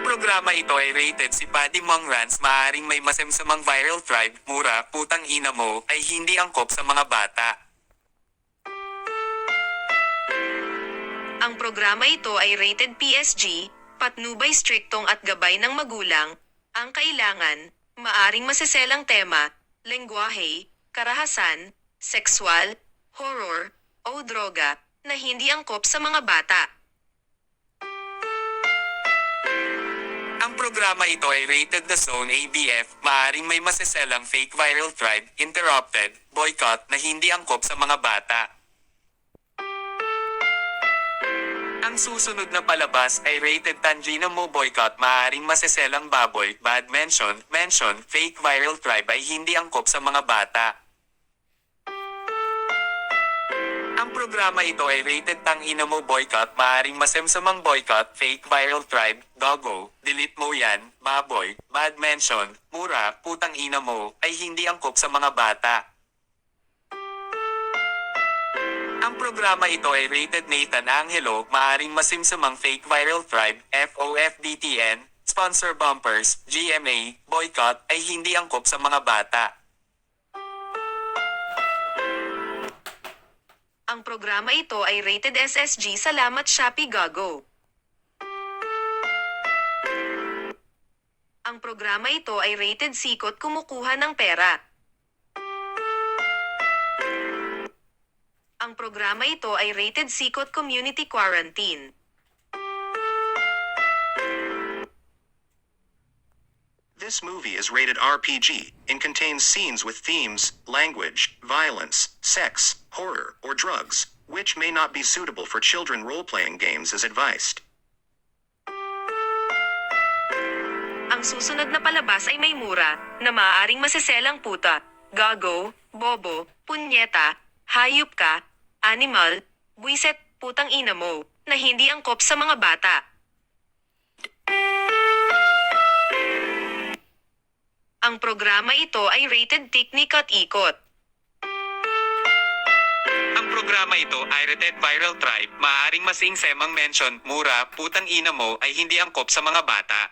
programa ito ay rated si Paddy Mongrans, maaring may masemsamang viral tribe, mura, putang ina mo, ay hindi angkop sa mga bata. Ang programa ito ay rated PSG, patnubay striktong at gabay ng magulang, ang kailangan, maaring maseselang tema, lengguwahe, karahasan, sexual, horror, o droga, na hindi angkop sa mga bata. Ang programa ito ay rated the Zone ABF, maaring may maseselang fake viral tribe, interrupted, boycott na hindi angkop sa mga bata. Ang susunod na palabas ay rated Tangina Mo boycott, maaring maseselang baboy, bad mention, fake viral tribe ay hindi angkop sa mga bata. Ang programa ito ay rated Tangina Mo boycott, maaring masemsamang boycott, fake viral tribe, doggo, delete mo yan, baboy, bad mention, mura, putang ina mo, ay hindi angkop sa mga bata. Ang programa ito ay rated Nathan Angelo, maaring masimsamang fake viral tribe, FOFDTN, sponsor bumpers, GMA, boycott, ay hindi angkop sa mga bata. Ang programa ito ay rated SSG, salamat Shopee Gago. Ang programa ito ay rated sikot, kumukuha ng pera. Ang programa ito ay rated sikot, community quarantine. This movie is rated RPG and contains scenes with themes, language, violence, sex, horror, or drugs, which may not be suitable for children. Role-playing games is advised. Ang susunod na palabas ay may mura, na maaaring maseselang puta, gago, bobo, punyeta, hayop ka, animal, buwiset, putang ina mo, na hindi angkop sa mga bata. Ang programa ito ay rated Tiknik at Ikot. Ang programa ito ay rated viral tribe, maaaring masingsemang mention, mura, putang ina mo, ay hindi angkop sa mga bata.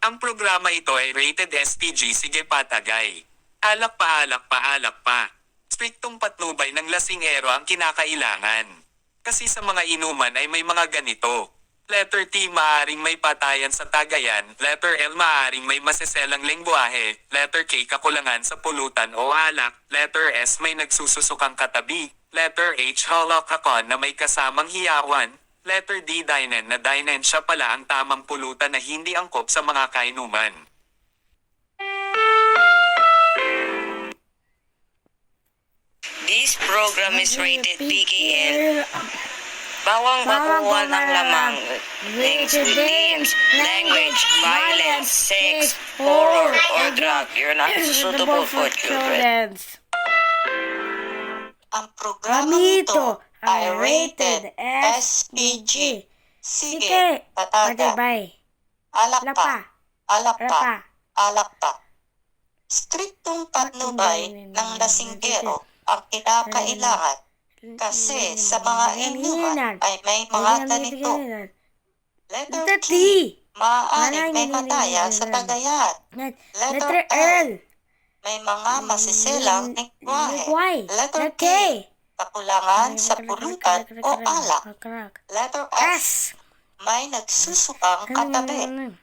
Ang programa ito ay rated SPG, sige patagay. Alak pa, alak pa, alak pa. Striktong patnubay ng lasingero ang kinakailangan. Kasi sa mga inuman ay may mga ganito. Letter T, maaring may patayan sa tagayan. Letter L, maaring may maseselang lengguwahe. Letter K, kakulangan sa pulutan o alak. Letter S, may nagsususukang katabi. Letter H, halakakon na may kasamang hiyawan. Letter D, dinen na dinen siya pala ang tamang pulutan na hindi angkop sa mga kainuman. This program is rated PKL. Bawang bakuhan ng lamang. Links with themes, language, violence, sex, horror, or drug. You're not suitable for children. Ang programa ito ay rated SPG. Sige, pataga. Alak pa, alak pa, alak pa. Striktong patnubay ng lasinggero ang kinakailangan kasi sa mga inuman ay may mga ganito. Letter T, maaaring may patayan sa tagayan. Letter L, may mga masiselang lengguwahe. Letter K, kakulangan sa pulutan o alak. Letter S, may nagsusukang katabi.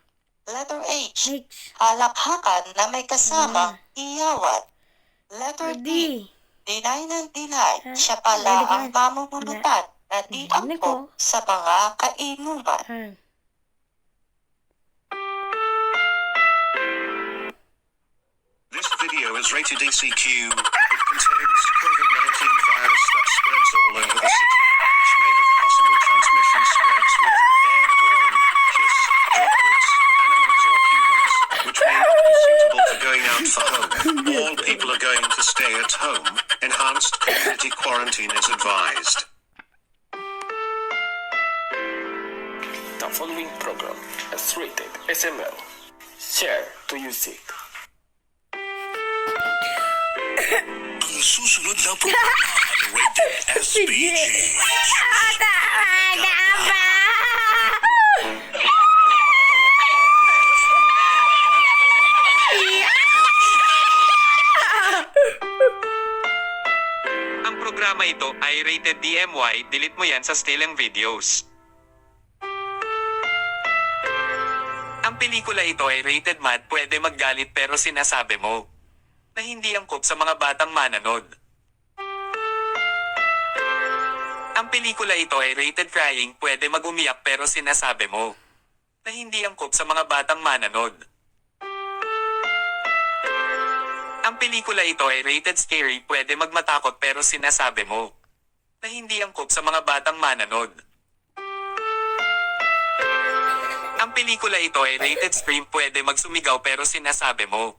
Letter H, halakhakan na may kasamang iyawan. Letter D, deny ng deny, siya pala ang mamumulutan na di angkop sa mga kainuman. This video is rated ECQ. It contains COVID-19 virus that spreads all over the city, which may have possible transmission spreads with airborne, kiss, droplets, animals or humans, which may not be suitable for going out for home. All people are going to stay at home. Enhanced community quarantine is advised. The following program is rated SML. Share to use it. Ang susunod na programa ay rated SPG. rated DMY, delete mo yan sa stealing videos. Ang pelikula ito ay rated MAD, pwede maggalit pero sinasabi mo na hindi angkop sa mga batang mananood. Ang pelikula ito ay rated crying, pwede mag-umiyak pero sinasabi mo na hindi angkop sa mga batang mananood. Ang pelikula ito ay rated scary, pwede magmatakot pero sinasabi mo na hindi angkop sa mga batang mananood. Ang pelikula ito ay rated scream, pwede magsumigaw pero sinasabi mo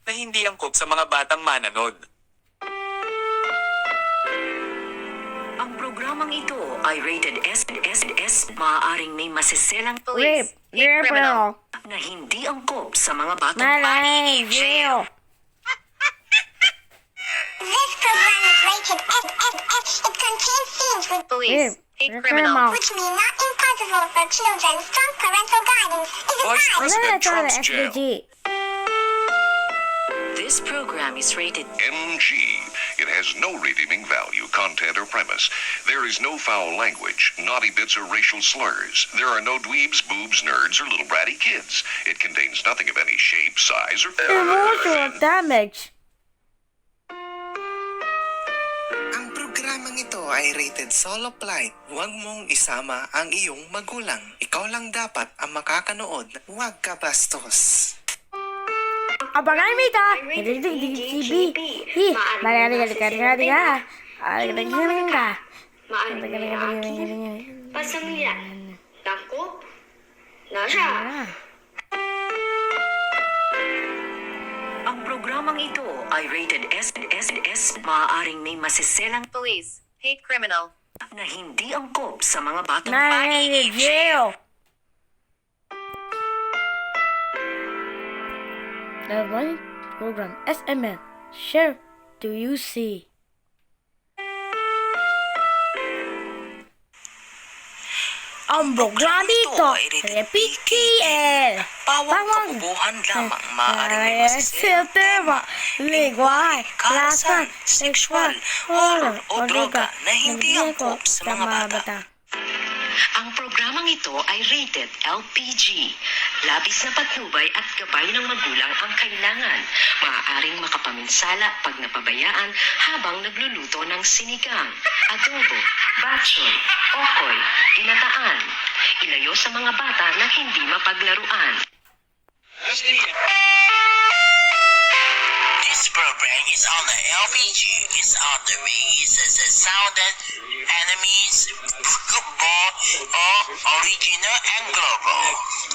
na hindi angkop sa mga batang mananood. Ang programang ito ay rated S. Maaaring may masiselang Rape, criminal, na hindi angkop sa mga batang malay, jail. This program is rated SSS. It contains scenes with Police, Rape, hate criminal. criminal. which may not be possible for children. Strong parental guidance is Vice advised. President Ano na Trump's ito, jail. SDG? This program is rated MG. It has no redeeming value, content, or premise. There is no foul language, naughty bits, or racial slurs. There are no dweebs, boobs, nerds, or little bratty kids. It contains nothing of any shape, size, or Emotional damage. Ang programang ito ay rated solo flight. Huwag mong isama ang iyong magulang. Ikaw lang dapat ang makakanood. Huwag ka bastos. Abangan mo ito. TV. Balikan. Maaring pasamilya. Takot? Nasa? ang programang ito ay rated S. Maaaring may masiselang Police, hate criminal. na hindi angkop sa mga batang Malay, jail. The one program SML. Share to you see. Ang program dito ay PKL. Bawang kabubuhan lamang maaaring may masisirang tema, lingwahe, karahasan, sexual, horror o droga na hindi angkop sa mga bata. Ang programang ito ay rated LPG. Labis na patnubay at gabay ng magulang ang kailangan. Maaaring makapaminsala pag napabayaan habang nagluluto ng sinigang, adobo, batchoy, okoy, ginataan. Ilayo sa mga bata na hindi mapaglaruan. This program is on the LPG. It's on the ring. It's a sounded enemies, football, or original and global.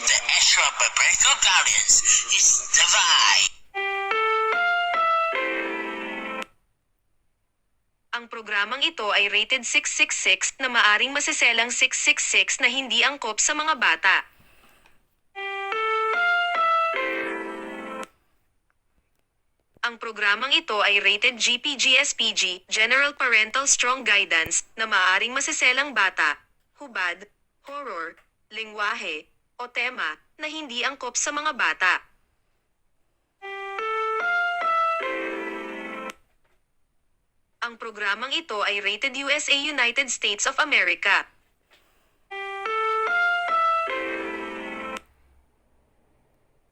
The extra parental guidance is divine. Ang programang ito ay rated 666 na maaring masiselang 666 na hindi angkop sa mga bata. Ang programang ito ay rated GPG-SPG, General Parental Strong Guidance, na maaring masiselang bata, hubad, horror, lingwahe, o tema na hindi angkop sa mga bata. Ang programang ito ay rated USA United States of America.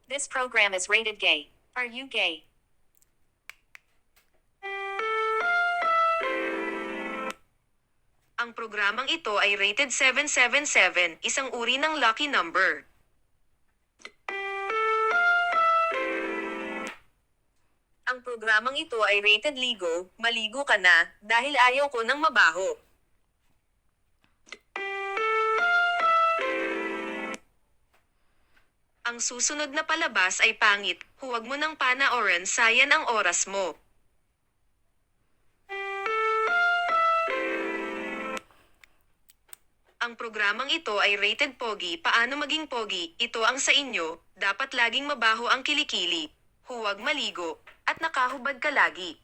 This program is rated gay. Are you gay? Ang programang ito ay rated 777, isang uri ng lucky number. Ang programang ito ay rated ligo, maligo ka na, dahil ayaw ko ng mabaho. Ang susunod na palabas ay pangit, huwag mo ng panoorin, sayang ang oras mo. Ang programang ito ay rated pogi. Paano maging pogi? Ito ang sa inyo, dapat laging mabaho ang kilikili. Huwag maligo, at nakahubad ka lagi.